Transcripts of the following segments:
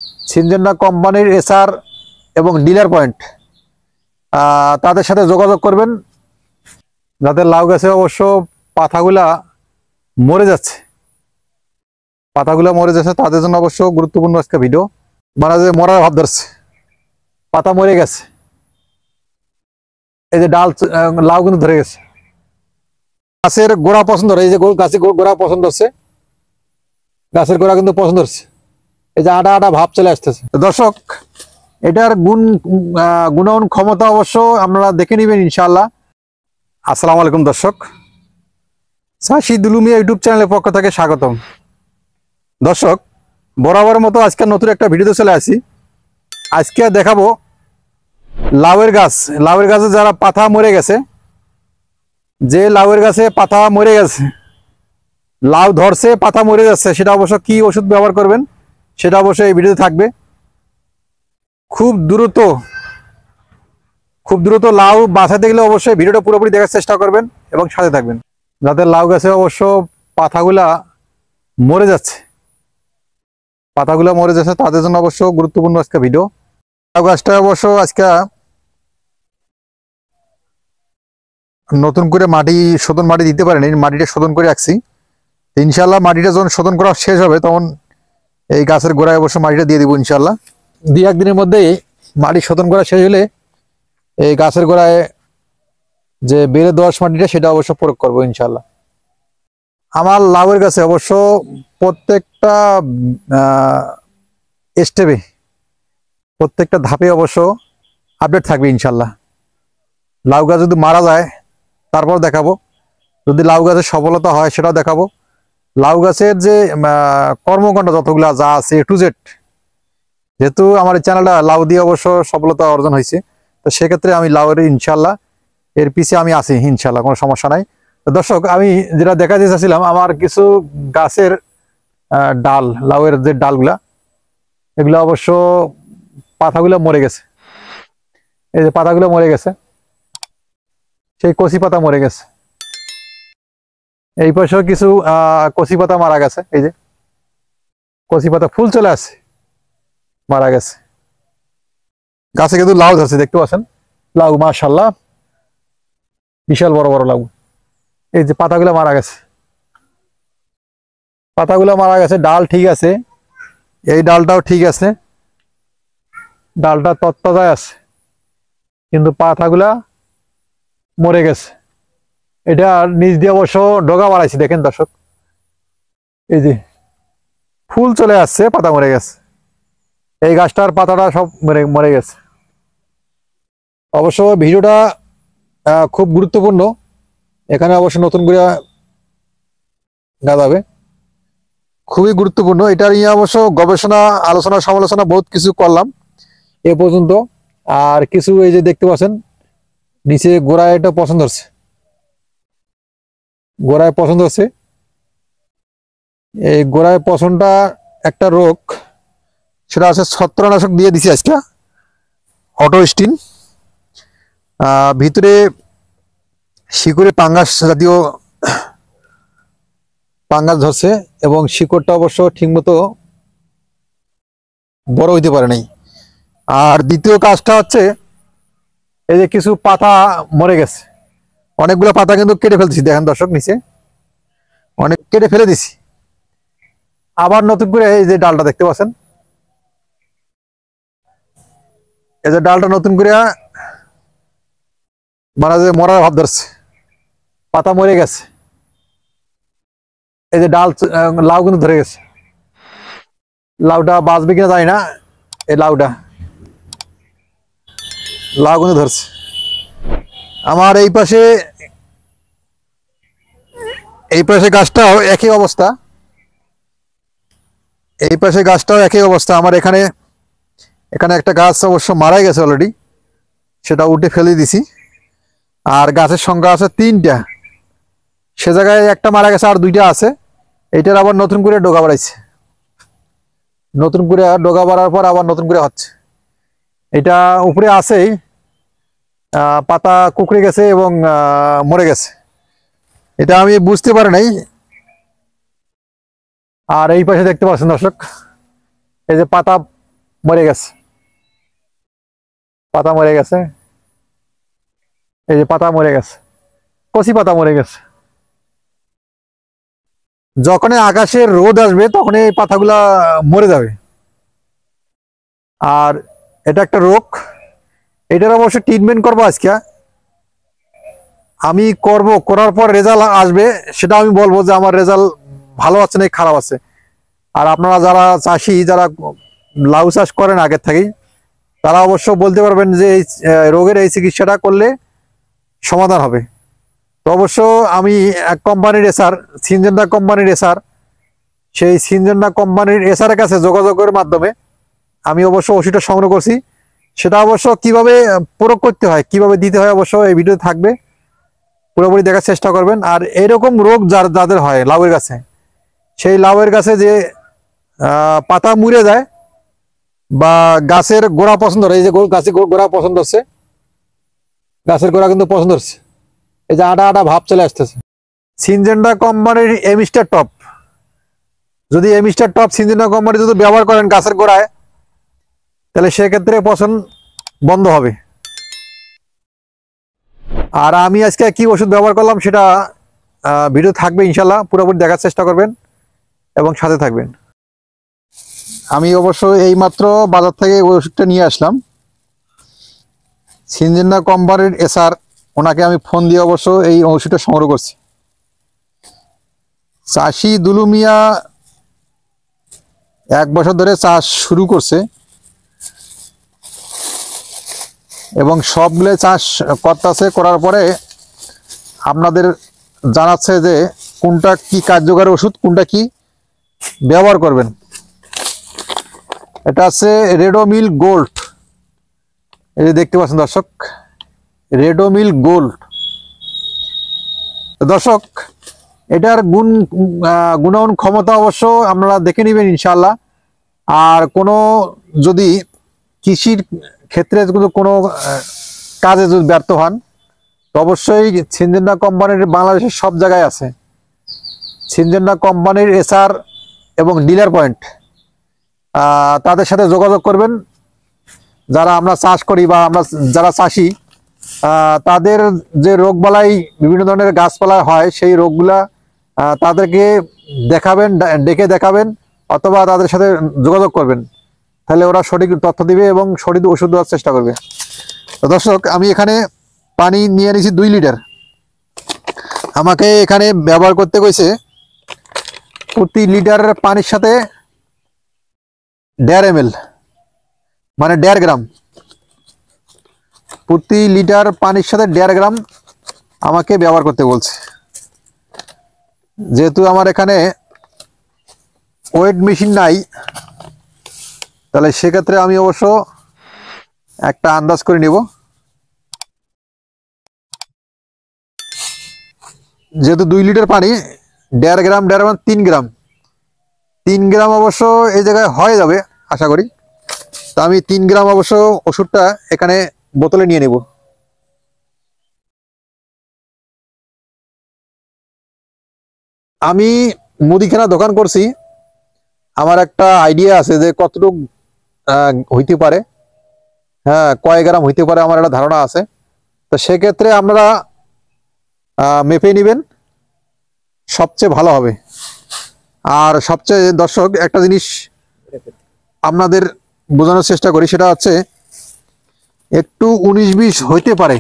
Syngenta কোম্পানির SR এবং dealer point, তাদের সাথে যোগাযোগ করবেন। যাদের লাউ গাছে অবশ্য পাতাগুলা মরে যাচ্ছে, তাদের জন্য অবশ্য গুরুত্বপূর্ণ আজকে ভিডিও। মানে যে মরার ভাব ধরছে, পাতা মরে গেছে, এই যে ডাল লাউ কিন্তু ধরে গেছে। গাছের গোড়া পছন্দ, এই যে গাছের গোড়া পছন্দ হচ্ছে, গাছের গোড়া কিন্তু পছন্দ হচ্ছে। এই যে আটা আটা ভাব চলে আসতেছে। দর্শক, এটার গুণাগুণ ক্ষমতা অবশ্য আপনারা দেখে নেবেন ইনশাআল্লাহ। আসসালামু আলাইকুম দর্শক, চাষি দুলুমিয়া ইউটিউব চ্যানেলের পক্ষ থেকে স্বাগতম। দর্শক, বরাবরের মতো আজকে নতুন একটা ভিডিওতে চলে আসি। আজকে দেখাবো লাউয়ের গাছে যারা পাতা মরে গেছে, যে লাউয়ের গাছে পাতা মরে গেছে, লাউ ধরছে পাতা মরে যাচ্ছে, সেটা অবশ্য কি ওষুধ ব্যবহার করবেন সেটা অবশ্যই এই ভিডিওতে থাকবে। খুব দ্রুত লাউ বাঁচাতে গেলে অবশ্যই ভিডিওটা পুরোপুরি দেখার চেষ্টা করবেন এবং সাথে থাকবেন। যাদের লাউ গাছে অবশ্য পাতাগুলা মরে যাচ্ছে, তাদের জন্য অবশ্য গুরুত্বপূর্ণ আজকে ভিডিও। লাউ গাছটা অবশ্য আজকে নতুন করে মাটি দিতে পারেনি, মাটিটা শোধন করে রাখছি। ইনশাল্লাহ মাটিটা যখন শোধন করা শেষ হবে তখন এই গাছের গোড়ায় অবশ্য মাটিটা দিয়ে দিব ইনশাল্লাহ। 2-1 দিনের মধ্যেই মাটি শোধন করা শেষ হলে এই গাছের গোড়ায় যে বেড়ে দোআঁশ মাটিটা সেটা অবশ্য প্রয়োগ করবো ইনশাল্লাহ। আমার লাউয়ের গাছে অবশ্য প্রত্যেকটা স্টেপে, প্রত্যেকটা ধাপে অবশ্য আপডেট থাকবে ইনশাল্লাহ। লাউ গাছ যদি মারা যায় তারপর দেখাবো, যদি লাউ গাছের সফলতা হয় সেটাও দেখাবো। লাউ গাছের যে কর্মকাণ্ড যতগুলা যা আছে A to Z, যেহেতু আমার এই চ্যানেলটা লাউ দিয়ে অবশ্য সফলতা অর্জন হয়েছে, তো সেক্ষেত্রে আমি লাউয়ের ইনশাল্লাহ এর পিছে আমি আছি ইনশাল্লাহ, কোনো সমস্যা নাই। তো দর্শক, আমি যেটা দেখাতে চাচ্ছিলাম, আমার কিছু গাছের ডাল, লাউয়ের যে ডালগুলা, এগুলো অবশ্য পাতাগুলো মরে গেছে। এই যে পাতাগুলো মরে গেছে, সেই কচি পাতা মরে গেছে। এই পাশেও কিছু কচি পাতা মারা গেছে, এই যে কচি পাতা ফুল চলে আসছে, মারা গেছে। গাছে কিন্তু লাউ ধরছে, দেখতে পাচ্ছেন লাউ, মাশাআল্লাহ বিশাল বড় বড় লাউ। এই যে পাতাগুলো মারা গেছে, ডাল ঠিক আছে, এই ডালটাও ঠিক আছে, ডালটা তত্তাজায় আছে, কিন্তু পাতাগুলা মরে গেছে। এটা নিচ দিয়ে অবশ্য ডগা বাড়াইছি, দেখেন দর্শক, এই যে ফুল চলে আসছে, পাতা মরে গেছে। এই গাছটার পাতাটা সব মরে গেছে। অবশ্য ভিডিওটা খুব গুরুত্বপূর্ণ, এখানে অবশ্য নতুন করে গাদাবে, খুবই গুরুত্বপূর্ণ। এটা নিয়ে অবশ্য গবেষণা, আলোচনা, সমালোচনা বহুত কিছু করলাম এ পর্যন্ত। আর কিছু এই যে দেখতে পাচ্ছেন নিচে গোড়ায় এটা পছন্দ হচ্ছে, এই গোড়ায় পছন্দটা একটা রোগ, সেটা আছে ছত্রাকনাশক দিয়ে দিছি আজকে, অটোস্টিন। ভিতরে শিকড়ে পাঙ্গাস জাতীয় পাঙ্গাস ধরছে এবং শিকড়টা অবশ্য ঠিকমতো বড় হইতে পারে নাই। আর দ্বিতীয় কাজটা হচ্ছে, এই যে কিছু পাতা মরে গেছে, অনেকগুলো পাতা কিন্তু কেটে ফেলতেছি, দেখেন দর্শক, নিচে অনেক কেটে ফেলে দিছি। আবার নতুন করে এই যে ডালটা দেখতে পাচ্ছেন, এই যে ডালটা নতুন করে মানে যে মরার ভাব ধরছে, পাতা মরে গেছে। এই যে ডাল লাউ কিন্তু ধরে গেছে, লাউটা বাঁচবে কিনা জানি না। এই লাউ কিন্তু ধরছে। আমার এই পাশে গাছটাও একই অবস্থা, আমার এখানে একটা গাছ অবশ্য মারা গেছে অলরেডি, সেটা উঠে ফেলে দিছি। আর গাছের সংখ্যা আছে 3টা, সে জায়গায় একটা মারা গেছে, আর 2টা আছে। এইটার আবার নতুন করে ডগা বাড়াইছে, ডগা বাড়ার পর আবার নতুন করে হচ্ছে। এটা উপরে আছেই, পাতা কুকড়ে গেছে এবং মরে গেছে, এটা আমি বুঝতে পারি নাই। আর এই পাশে দেখতে পাচ্ছেন দর্শক, এই যে পাতা মরে গেছে, পাতা মরে গেছে, এই যে পাতা মরে গেছে, কচি পাতা মরে গেছে। যখনই আকাশে রোদ আসবে তখন এই পাতাগুলা মরে যাবে। আর এটা একটা রোগ, এটার অবশ্য ট্রিটমেন্ট করবো আজকে আমি, করার পর রেজাল্ট আসবে, সেটা আমি বলবো যে আমার রেজাল্ট ভালো আছে নাকি খারাপ আছে। আর আপনারা যারা চাষি, যারা লাউ চাষ করেন আগের থেকেই, তারা অবশ্য বলতে পারবেন যে এই রোগের এই চিকিৎসাটা করলে সমাধান হবে। তো অবশ্য আমি এক কোম্পানির এসার, সিনজেন্টা কোম্পানির এসার, সেই সিনজেন্টা কোম্পানির এসারের কাছে যোগাযোগের মাধ্যমে আমি অবশ্য ওষুধটা সংগ্রহ করছি। সেটা অবশ্য কিভাবে প্রয়োগ করতে হয়, কিভাবে দিতে হয়, অবশ্য এই ভিডিওতে থাকবে, পুরোপুরি দেখার চেষ্টা করবেন। আর এরকম রোগ যাদের হয় লাউয়ের গাছে, সেই লাউয়ের গাছে যে পাতা মুড়ে যায় বা গাছের গোড়া পছন্দ, এই যে গাছের গোড়া পছন্দ হচ্ছে, গাছের গোড়া কিন্তু পছন্দ হচ্ছে, এই যে আটা আটা ভাব চলে আসতেছে। সিনজেন্টা কোম্পানির এমিস্টার টপ, যদি এমিস্টার টপ সিনজেন্টা কোম্পানি যদি ব্যবহার করেন গাছের গোড়ায়, তাহলে সেক্ষেত্রে পচন বন্ধ হবে। আর আমি আজকে কি ওষুধ ব্যবহার করলাম সেটা ভিডিও থাকবে ইনশাল্লাহ, পুরোপুরি দেখার চেষ্টা করবেন এবং সাথে থাকবেন। আমি অবশ্য এইমাত্র বাজার থেকে ওই ওষুধটা নিয়ে আসলাম, সিনজেন্টা কোম্পানির এসার, ওনাকে আমি ফোন দিয়ে অবশ্য এই ওষুধটা সংগ্রহ করছি। চাষি দুলু মিয়া 1 বছর ধরে চাষ শুরু করছে এবং সবগুলো চাষ করতেছে, করার পরে আপনাদের জানাচ্ছে যে কোনটা কি কার্যকরী ওষুধ, কোনটা কি ব্যবহার করবেন। এটা আছে রেডোমিল গোল্ড, এই যে দেখতে পাচ্ছেন দর্শক, রেডোমিল গোল্ড। দর্শক এটার গুণাগুণ ক্ষমতা অবশ্য আপনারা দেখে নেবেন ইনশাআল্লাহ। আর কোনো যদি কৃষির ক্ষেত্রে কোনো কাজে যদি ব্যর্থ হন, তো অবশ্যই সিনজেন্টা কোম্পানির বাংলাদেশের সব জায়গায় আছে। সিনজেন্টা কোম্পানির এসআর এবং ডিলার পয়েন্ট, তাদের সাথে যোগাযোগ করবেন। যারা আমরা চাষ করি বা আমরা যারা চাষি, তাদের যে রোগবালাই বিভিন্ন ধরনের গাছপালা হয়, সেই রোগগুলা তাদেরকে ডেকে দেখাবেন অথবা তাদের সাথে যোগাযোগ করবেন, তাহলে ওরা সঠিক তথ্য দিবে এবং সঠিক ওষুধ দেওয়ার চেষ্টা করবে। তো দর্শক আমি এখানে পানি নিয়ে নিয়েছি 2 লিটার। আমাকে এখানে ব্যবহার করতে কইছে প্রতি লিটার পানির সাথে 1.5 ml, মানে 1.5 গ্রাম, প্রতি লিটার পানির সাথে 1.5 গ্রাম আমাকে ব্যবহার করতে বলছে। যেহেতু আমার এখানে ওয়েট মেশিন নাই, তাহলে সেক্ষেত্রে আমি অবশ্য একটা আন্দাজ করে নিব। যেহেতু 2 লিটার পানি, 1.5 গ্রাম 3 গ্রাম, 3 গ্রাম অবশ্য এই জায়গায় হয়ে যাবে আশা করি। তো আমি 3 গ্রাম অবশ্য ওষুধটা এখানে বোতলে নিয়ে নেব। আমি মুদিখানা দোকান করছি, আমার একটা আইডিয়া আছে যে কতটুকু হইতে পারে, হ্যাঁ কয় গ্রাম হইতে পারে আমার একটা ধারণা আছে। তো সেক্ষেত্রে আপনারা মেপে নেবেন, সবচেয়ে ভালো হবে। আর সবচেয়ে দর্শক একটা জিনিস আপনাদের বোঝানোর চেষ্টা করি, সেটা হচ্ছে একটু 19-20 হইতে পারে,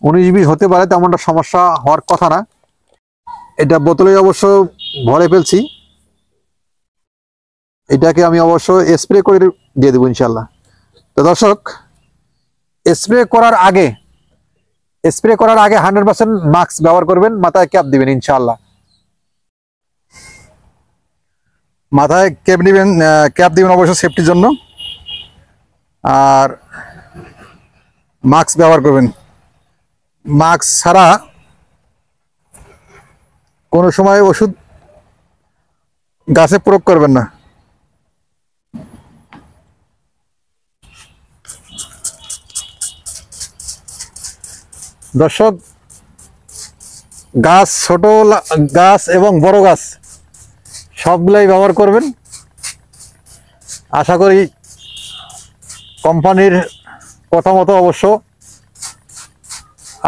19-20 হতে পারে, তেমনটা সমস্যা হওয়ার কথা না। এটা বোতলে অবশ্য ভরে ফেলছি, এটাকে আমি অবশ্য স্প্রে করে দিয়ে দেবো ইনশাল্লাহ। তো দর্শক স্প্রে করার আগে 100% মাস্ক ব্যবহার করবেন, মাথায় ক্যাপ দিবেন ইনশাল্লাহ, মাথায় ক্যাপ দিবেন অবশ্য সেফটির জন্য। আর মাস্ক ব্যবহার করবেন, মাস্ক ছাড়া কোনো সময় ওষুধ গাছে প্রয়োগ করবেন না। দর্শক গাছ, ছোট গাছ এবং বড় গাছ সবগুলাই ব্যবহার করবেন, আশা করি কোম্পানির কথা মতো অবশ্য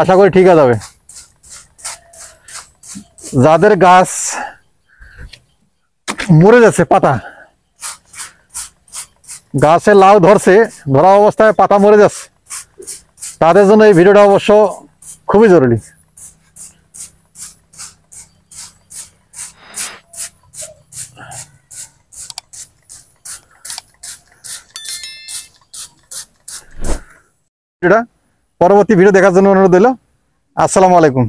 আশা করি ঠিক যাবে। যাদের গাছ মরে যাচ্ছে, পাতা গাছে লাউ ধরছে, ধরা অবস্থায় পাতা মরে যাচ্ছে, তাদের জন্য এই ভিডিওটা অবশ্য খুবই জরুরি। পরবর্তী ভিডিও দেখার জন্য অনুরোধ রইল। আসসালামু আলাইকুম।